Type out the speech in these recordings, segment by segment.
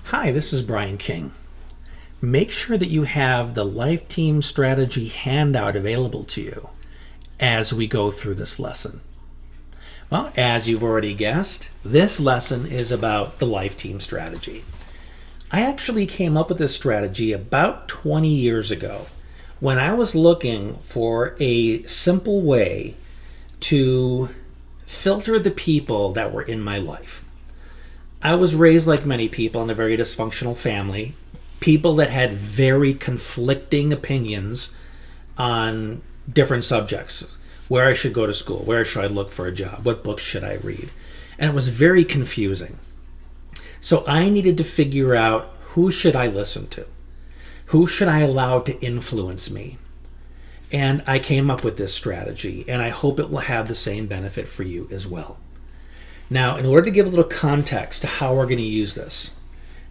Hi, this is Brian King. Make sure that you have the Life Team Strategy handout available to you as we go through this lesson. Well, as you've already guessed, this lesson is about the Life Team Strategy. I actually came up with this strategy about 20 years ago when I was looking for a simple way to filter the people that were in my life. I was raised like many people in a very dysfunctional family, people that had very conflicting opinions on different subjects, where I should go to school, where should I look for a job, what books should I read, and it was very confusing. So I needed to figure out who should I listen to, who should I allow to influence me, and I came up with this strategy, and I hope it will have the same benefit for you as well. Now, in order to give a little context to how we're going to use this,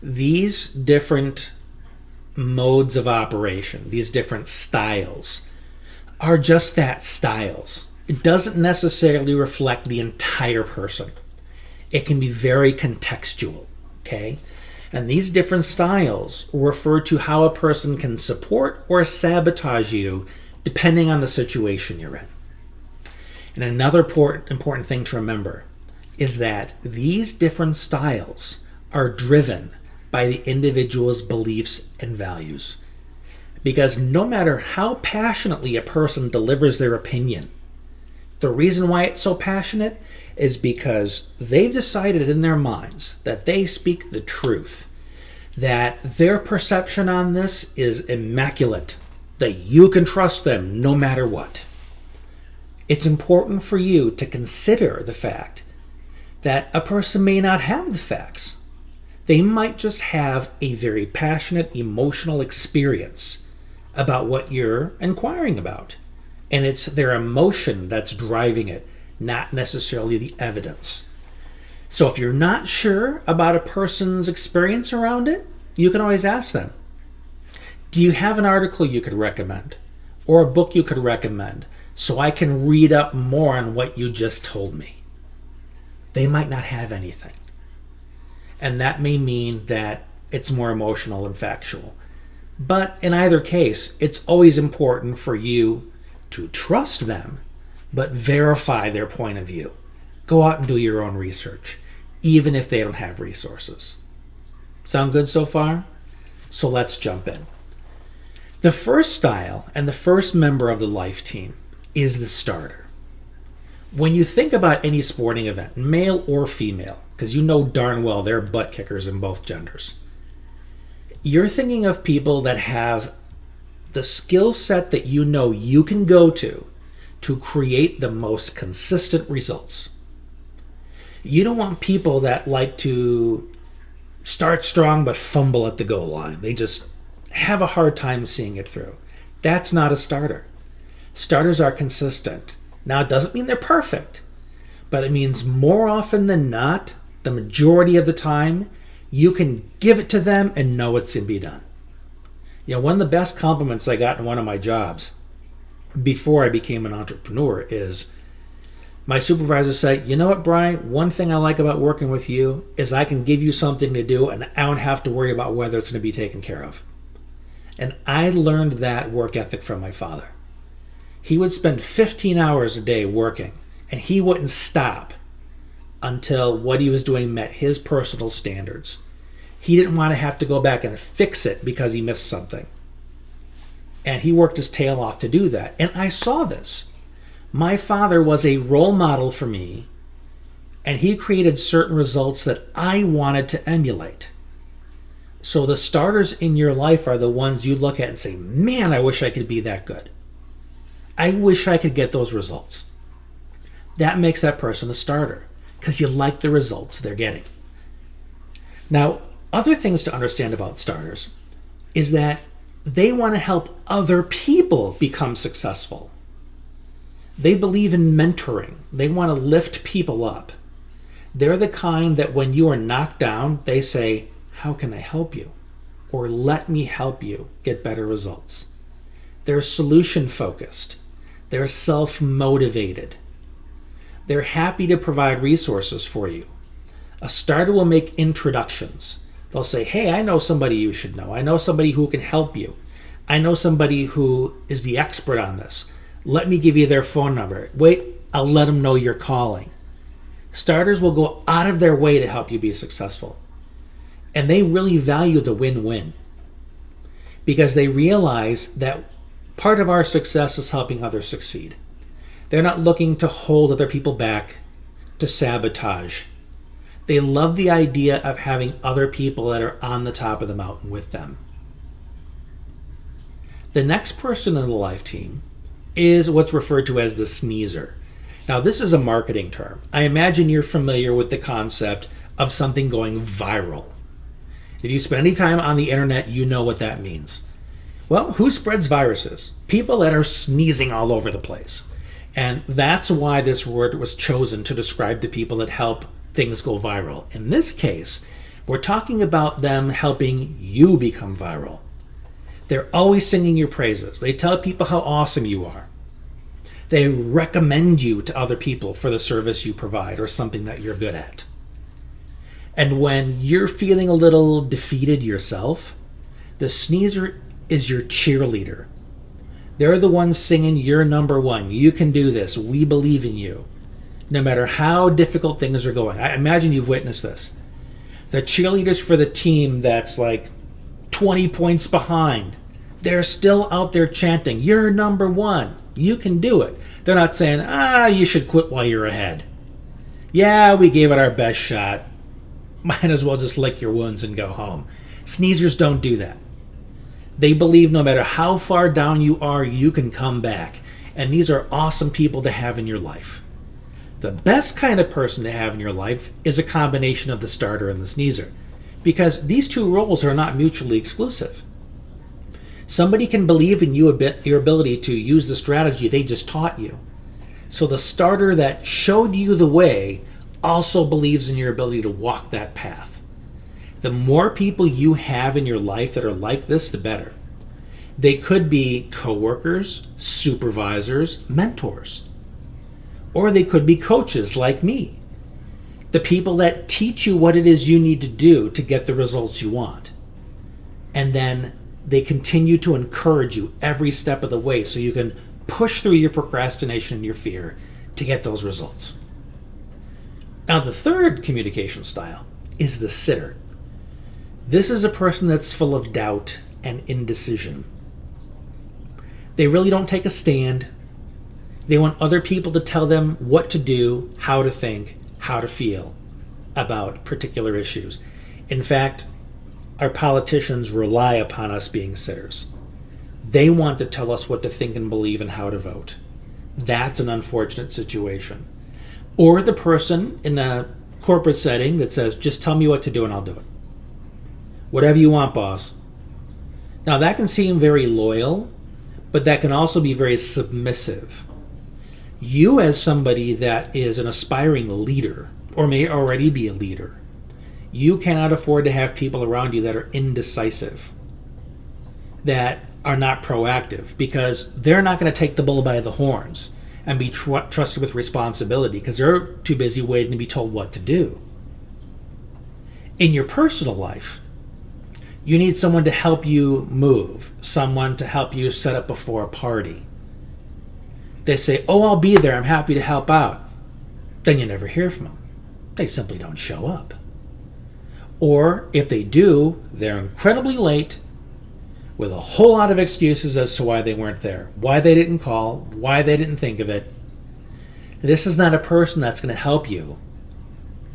these different modes of operation, these different styles, are just that, styles. It doesn't necessarily reflect the entire person. It can be very contextual, okay? And these different styles refer to how a person can support or sabotage you depending on the situation you're in. And another important thing to remember is that these different styles are driven by the individual's beliefs and values. Because no matter how passionately a person delivers their opinion, the reason why it's so passionate is because they've decided in their minds that they speak the truth, that their perception on this is immaculate, that you can trust them no matter what. It's important for you to consider the fact that a person may not have the facts. They might just have a very passionate, emotional experience about what you're inquiring about. And it's their emotion that's driving it, not necessarily the evidence. So if you're not sure about a person's experience around it, you can always ask them, do you have an article you could recommend? Or a book you could recommend so I can read up more on what you just told me? They might not have anything. And that may mean that it's more emotional and factual. But in either case, it's always important for you to trust them, but verify their point of view. Go out and do your own research, even if they don't have resources. Sound good so far? So let's jump in. The first style and the first member of the life team is the starter. When you think about any sporting event, male or female, because you know darn well they're butt kickers in both genders, you're thinking of people that have the skill set that you know you can go to create the most consistent results. You don't want people that like to start strong but fumble at the goal line. They just have a hard time seeing it through. That's not a starter. Starters are consistent. Now, it doesn't mean they're perfect, but it means more often than not, the majority of the time, you can give it to them and know it's going to be done. You know, one of the best compliments I got in one of my jobs before I became an entrepreneur is my supervisor said, you know what, Brian, one thing I like about working with you is I can give you something to do and I don't have to worry about whether it's going to be taken care of. And I learned that work ethic from my father. He would spend 15 hours a day working, and he wouldn't stop until what he was doing met his personal standards. He didn't want to have to go back and fix it because he missed something. And he worked his tail off to do that. And I saw this. My father was a role model for me, and he created certain results that I wanted to emulate. So the starters in your life are the ones you look at and say, man, I wish I could be that good. I wish I could get those results. That makes that person a starter because you like the results they're getting. Now, other things to understand about starters is that they want to help other people become successful. They believe in mentoring. They want to lift people up. They're the kind that when you are knocked down, they say, how can I help you? Or let me help you get better results. They're solution focused. They're self-motivated. They're happy to provide resources for you. A starter will make introductions. They'll say, hey, I know somebody you should know. I know somebody who can help you. I know somebody who is the expert on this. Let me give you their phone number. Wait, I'll let them know you're calling. Starters will go out of their way to help you be successful. And they really value the win-win because they realize that part of our success is helping others succeed. They're not looking to hold other people back, to sabotage. They love the idea of having other people that are on the top of the mountain with them. The next person in the life team is what's referred to as the sneezer. Now, this is a marketing term. I imagine you're familiar with the concept of something going viral. If you spend any time on the internet, you know what that means. Well, who spreads viruses? People that are sneezing all over the place. And that's why this word was chosen to describe the people that help things go viral. In this case, we're talking about them helping you become viral. They're always singing your praises. They tell people how awesome you are. They recommend you to other people for the service you provide or something that you're good at. And when you're feeling a little defeated yourself, the sneezer is your cheerleader. They're the ones singing, you're number one. You can do this. We believe in you. No matter how difficult things are going. I imagine you've witnessed this. The cheerleaders for the team that's like 20 points behind, they're still out there chanting, you're number one. You can do it. They're not saying, you should quit while you're ahead. Yeah, we gave it our best shot. Might as well just lick your wounds and go home. Sneezers don't do that. They believe no matter how far down you are, you can come back. And these are awesome people to have in your life. The best kind of person to have in your life is a combination of the starter and the sneezer, because these two roles are not mutually exclusive. Somebody can believe in you your ability to use the strategy they just taught you. So the starter that showed you the way also believes in your ability to walk that path. The more people you have in your life that are like this, the better. They could be coworkers, supervisors, mentors. Or they could be coaches like me. The people that teach you what it is you need to do to get the results you want. And then they continue to encourage you every step of the way so you can push through your procrastination and your fear to get those results. Now, the third communication style is the sitter. This is a person that's full of doubt and indecision. They really don't take a stand. They want other people to tell them what to do, how to think, how to feel about particular issues. In fact, our politicians rely upon us being sitters. They want to tell us what to think and believe and how to vote. That's an unfortunate situation. Or the person in a corporate setting that says, just tell me what to do and I'll do it. Whatever you want, boss. Now that can seem very loyal, but that can also be very submissive. You as somebody that is an aspiring leader, or may already be a leader, you cannot afford to have people around you that are indecisive, that are not proactive, because they're not going to take the bull by the horns and be trusted with responsibility because they're too busy waiting to be told what to do. In your personal life, you need someone to help you move, someone to help you set up before a party. They say, I'll be there, I'm happy to help out. Then you never hear from them. They simply don't show up. Or if they do, they're incredibly late with a whole lot of excuses as to why they weren't there, why they didn't call, why they didn't think of it. This is not a person that's going to help you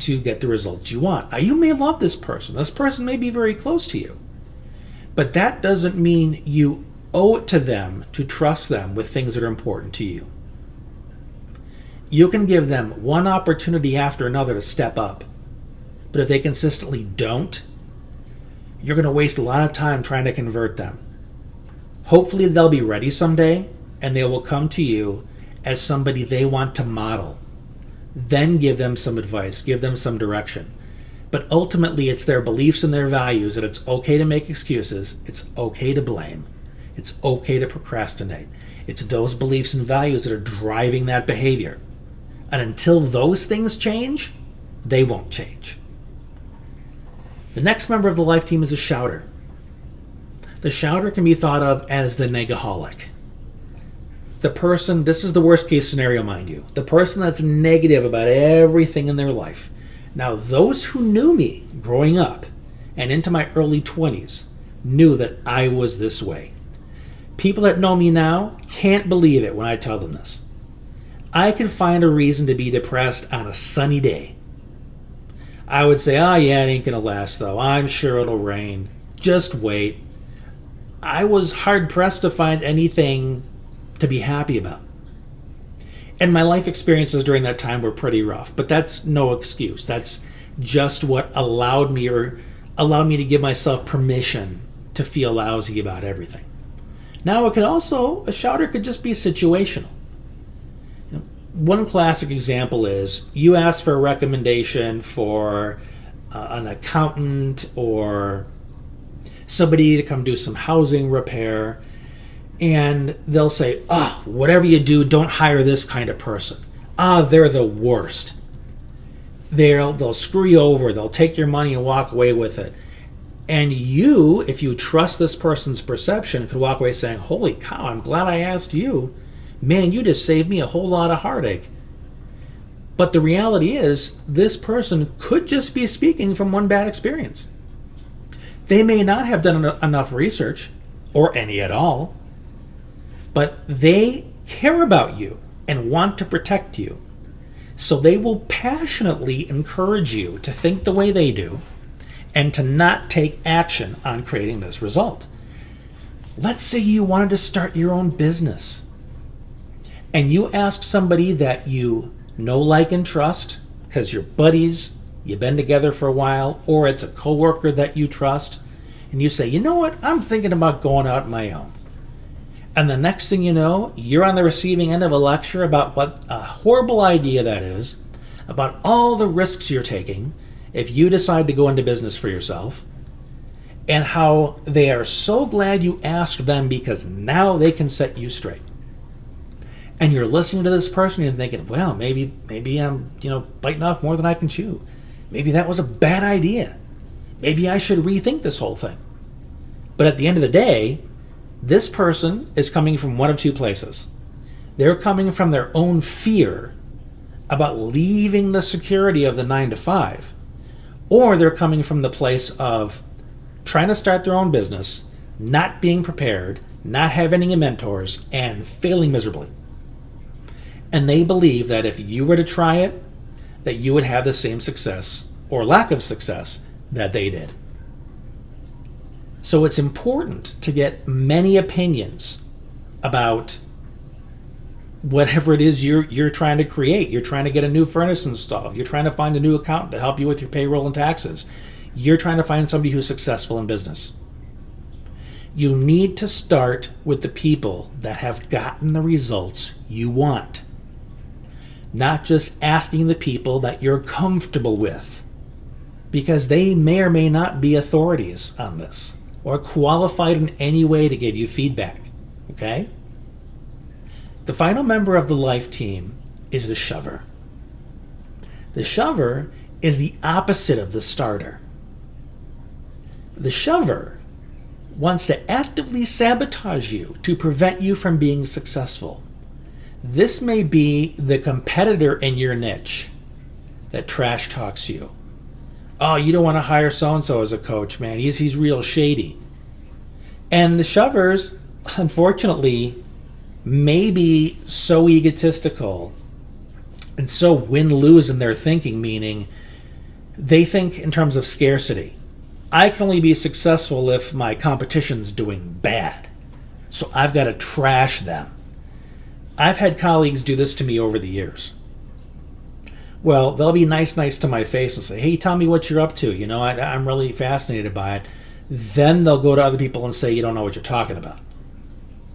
to get the results you want. Now, you may love this person. This person may be very close to you. But that doesn't mean you owe it to them to trust them with things that are important to you. You can give them one opportunity after another to step up. But if they consistently don't, you're going to waste a lot of time trying to convert them. Hopefully they'll be ready someday and they will come to you as somebody they want to model. Then give them some advice, give them some direction. But ultimately it's their beliefs and their values that it's okay to make excuses, it's okay to blame, it's okay to procrastinate. It's those beliefs and values that are driving that behavior. And until those things change, they won't change. The next member of the life team is a schauer. The schauer can be thought of as the negaholic. The person, this is the worst case scenario, mind you, the person that's negative about everything in their life. Now, those who knew me growing up and into my early 20s knew that I was this way. People that know me now can't believe it when I tell them this. I can find a reason to be depressed on a sunny day. I would say, oh yeah, it ain't gonna last though. I'm sure it'll rain. Just wait. I was hard pressed to find anything to be happy about. And my life experiences during that time were pretty rough, but that's no excuse. That's just what allowed me to give myself permission to feel lousy about everything. Now it could also, a schauer could just be situational. One classic example is you ask for a recommendation for an accountant or somebody to come do some housing repair, and they'll say, whatever you do, don't hire this kind of person. They're the worst. They'll screw you over, they'll take your money and walk away with it. And you, if you trust this person's perception, could walk away saying, holy cow, I'm glad I asked you. Man, you just saved me a whole lot of heartache. But the reality is, this person could just be speaking from one bad experience. They may not have done enough research, or any at all, but they care about you and want to protect you. So they will passionately encourage you to think the way they do and to not take action on creating this result. Let's say you wanted to start your own business and you ask somebody that you know, like, and trust because you're buddies, you've been together for a while, or it's a coworker that you trust, and you say, you know what, I'm thinking about going out on my own. And the next thing you know, you're on the receiving end of a lecture about what a horrible idea that is, about all the risks you're taking if you decide to go into business for yourself, and how they are so glad you asked them because now they can set you straight. And you're listening to this person and thinking, well, maybe I'm, biting off more than I can chew. Maybe that was a bad idea. Maybe I should rethink this whole thing. But at the end of the day, this person is coming from one of two places. They're coming from their own fear about leaving the security of the 9-to-5, or they're coming from the place of trying to start their own business, not being prepared, not having any mentors, and failing miserably. And they believe that if you were to try it, that you would have the same success or lack of success that they did. So it's important to get many opinions about whatever it is you're trying to create. You're trying to get a new furnace installed. You're trying to find a new accountant to help you with your payroll and taxes. You're trying to find somebody who's successful in business. You need to start with the people that have gotten the results you want. Not just asking the people that you're comfortable with, because they may or may not be authorities on this or qualified in any way to give you feedback, okay? The final member of the life team is the schauer. The schauer is the opposite of the starter. The schauer wants to actively sabotage you to prevent you from being successful. This may be the competitor in your niche that trash talks you. Oh, you don't want to hire so-and-so as a coach, man. He's real shady. And the schauers, unfortunately, may be so egotistical and so win-lose in their thinking, meaning they think in terms of scarcity. I can only be successful if my competition's doing bad. So I've got to trash them. I've had colleagues do this to me over the years. Well, they'll be nice to my face and say, hey, tell me what you're up to. I'm really fascinated by it. Then they'll go to other people and say, you don't know what you're talking about.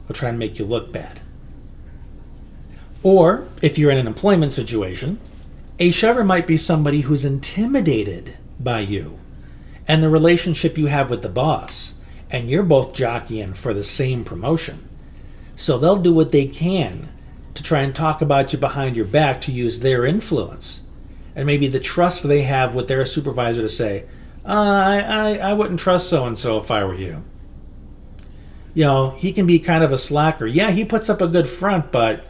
They'll try and make you look bad. Or, if you're in an employment situation, a schauer might be somebody who's intimidated by you and the relationship you have with the boss, and you're both jockeying for the same promotion. So they'll do what they can to try and talk about you behind your back to use their influence and maybe the trust they have with their supervisor to say, I wouldn't trust so-and-so if I were you. He can be kind of a slacker. Yeah, he puts up a good front, but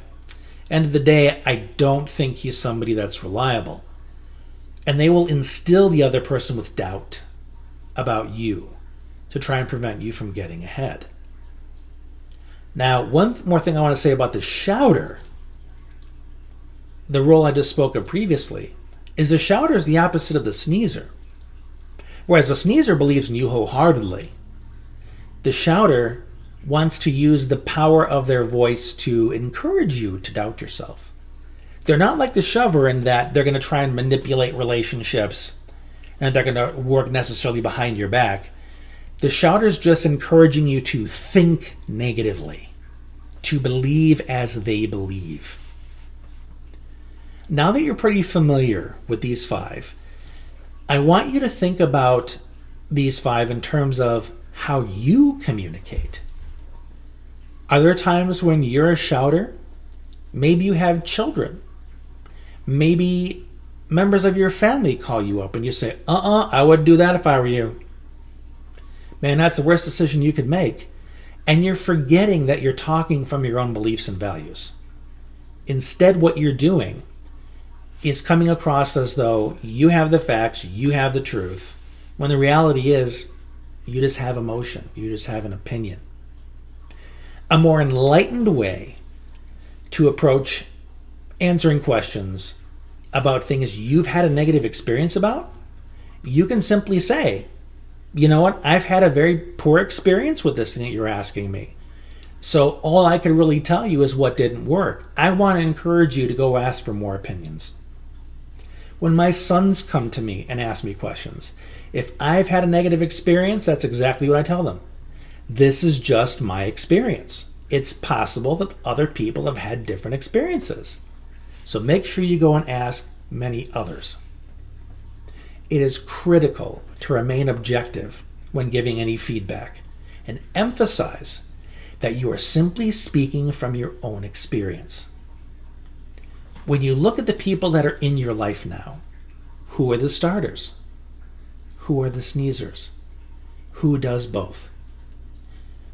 end of the day, I don't think he's somebody that's reliable. And they will instill the other person with doubt about you to try and prevent you from getting ahead. Now, one more thing I want to say about the shouter, the role I just spoke of previously, is the shouter is the opposite of the sneezer. Whereas the sneezer believes in you wholeheartedly, the shouter wants to use the power of their voice to encourage you to doubt yourself. They're not like the shover in that they're going to try and manipulate relationships and they're going to work necessarily behind your back. The shouter's just encouraging you to think negatively, to believe as they believe. Now that you're pretty familiar with these 5, I want you to think about these 5 in terms of how you communicate. Are there times when you're a shouter? Maybe you have children. Maybe members of your family call you up and you say, I wouldn't do that if I were you. Man, that's the worst decision you could make. And you're forgetting that you're talking from your own beliefs and values. Instead, what you're doing is coming across as though you have the facts, you have the truth, when the reality is you just have emotion, you just have an opinion. A more enlightened way to approach answering questions about things you've had a negative experience about, you can simply say, you know what, I've had a very poor experience with this thing that you're asking me. So all I can really tell you is what didn't work. I want to encourage you to go ask for more opinions. When my sons come to me and ask me questions, if I've had a negative experience, that's exactly what I tell them. This is just my experience. It's possible that other people have had different experiences. So make sure you go and ask many others. It is critical to remain objective when giving any feedback and emphasize that you are simply speaking from your own experience. When you look at the people that are in your life now, who are the starters? Who are the sneezers? Who does both?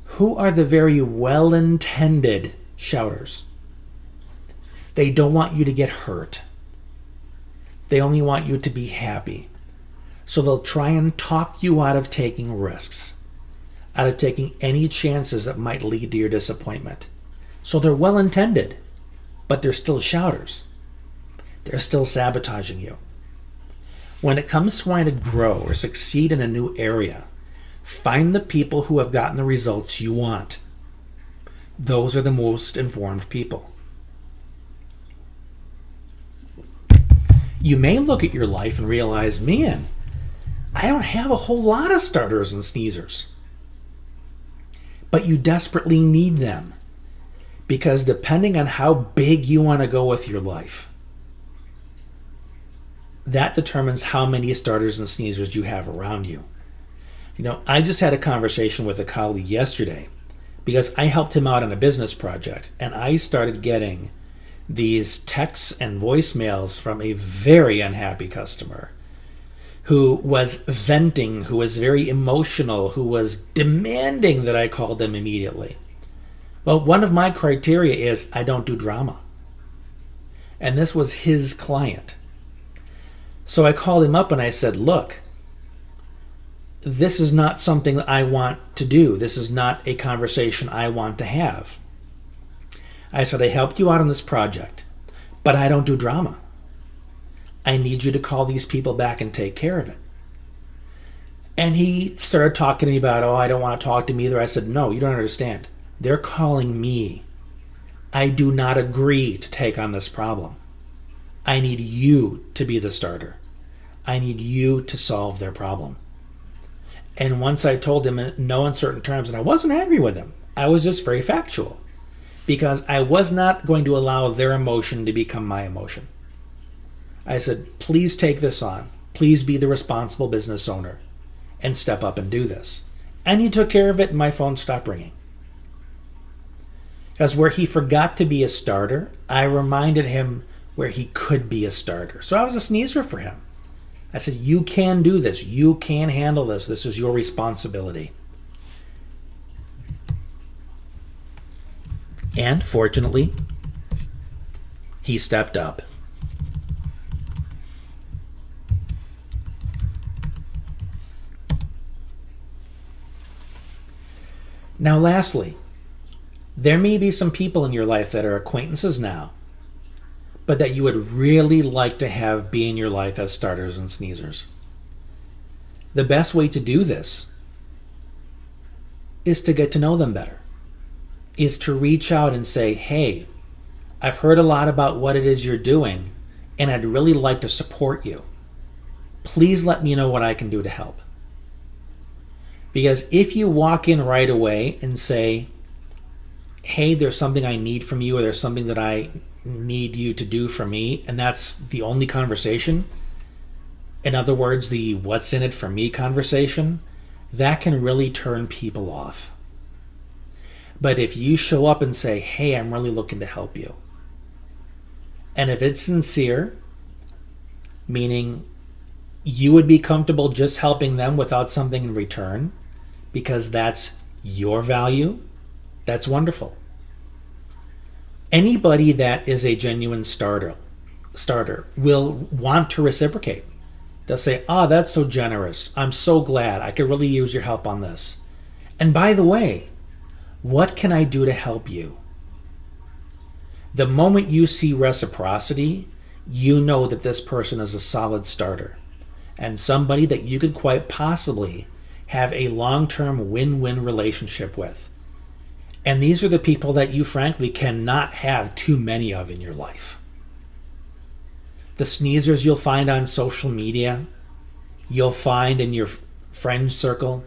Who are the very well-intended shouters? They don't want you to get hurt. They only want you to be happy. So they'll try and talk you out of taking risks, out of taking any chances that might lead to your disappointment. So they're well-intended, but they're still shouters. They're still sabotaging you. When it comes to trying to grow or succeed in a new area, find the people who have gotten the results you want. Those are the most informed people. You may look at your life and realize, man, I don't have a whole lot of starters and sneezers. But you desperately need them, because depending on how big you want to go with your life, that determines how many starters and sneezers you have around you. I just had a conversation with a colleague yesterday because I helped him out on a business project, and I started getting these texts and voicemails from a very unhappy customer who was venting, who was very emotional, who was demanding that I call them immediately. Well, one of my criteria is I don't do drama. And this was his client. So I called him up and I said, look, this is not something that I want to do. This is not a conversation I want to have. I said, I helped you out on this project, but I don't do drama. I need you to call these people back and take care of it. And he started talking to me about, I don't want to talk to them either. I said, no, you don't understand. They're calling me. I do not agree to take on this problem. I need you to be the starter. I need you to solve their problem. And once I told him in no uncertain terms, and I wasn't angry with him, I was just very factual, because I was not going to allow their emotion to become my emotion. I said, please take this on. Please be the responsible business owner and step up and do this. And he took care of it and my phone stopped ringing. Because where he forgot to be a starter, I reminded him where he could be a starter. So I was a sneezer for him. I said, you can do this. You can handle this. This is your responsibility. And fortunately, he stepped up. Now, lastly, there may be some people in your life that are acquaintances now, but that you would really like to have be in your life as starters and sneezers. The best way to do this is to get to know them better, is to reach out and say, hey, I've heard a lot about what it is you're doing, and I'd really like to support you. Please let me know what I can do to help. Because if you walk in right away and say, hey, there's something I need from you, or there's something that I need you to do for me, and that's the only conversation, in other words, the what's in it for me conversation, that can really turn people off. But if you show up and say, hey, I'm really looking to help you, and if it's sincere, meaning you would be comfortable just helping them without something in return, because that's your value, that's wonderful. Anybody that is a genuine starter will want to reciprocate. They'll say, that's so generous. I'm so glad. I could really use your help on this. And by the way, what can I do to help you? The moment you see reciprocity, you know that this person is a solid starter and somebody that you could quite possibly have a long-term win-win relationship with. And these are the people that you frankly cannot have too many of in your life. The sneezers you'll find on social media, you'll find in your friend circle,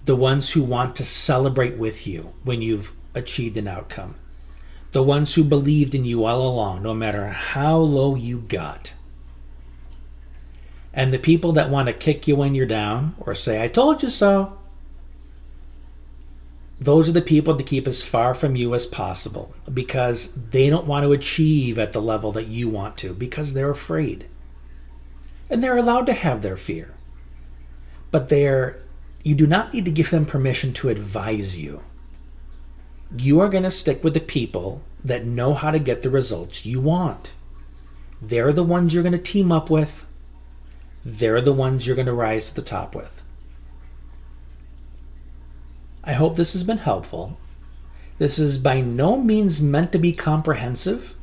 the ones who want to celebrate with you when you've achieved an outcome, the ones who believed in you all along, no matter how low you got. And the people that want to kick you when you're down or say, I told you so. Those are the people to keep as far from you as possible, because they don't want to achieve at the level that you want to, because they're afraid. And they're allowed to have their fear. But you do not need to give them permission to advise you. You are going to stick with the people that know how to get the results you want. They're the ones you're going to team up with. They're the ones you're going to rise to the top with. I hope this has been helpful. This is by no means meant to be comprehensive,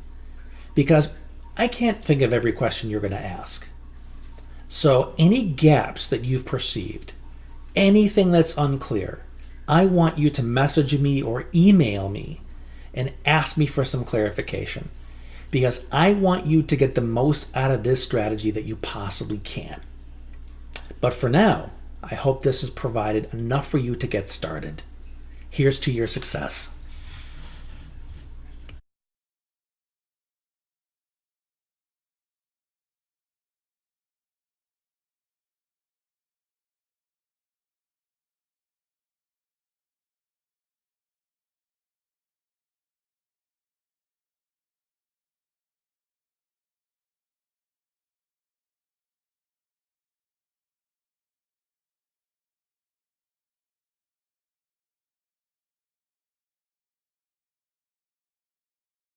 because I can't think of every question you're going to ask. So any gaps that you've perceived, anything that's unclear, I want you to message me or email me and ask me for some clarification, because I want you to get the most out of this strategy that you possibly can. But for now, I hope this has provided enough for you to get started. Here's to your success.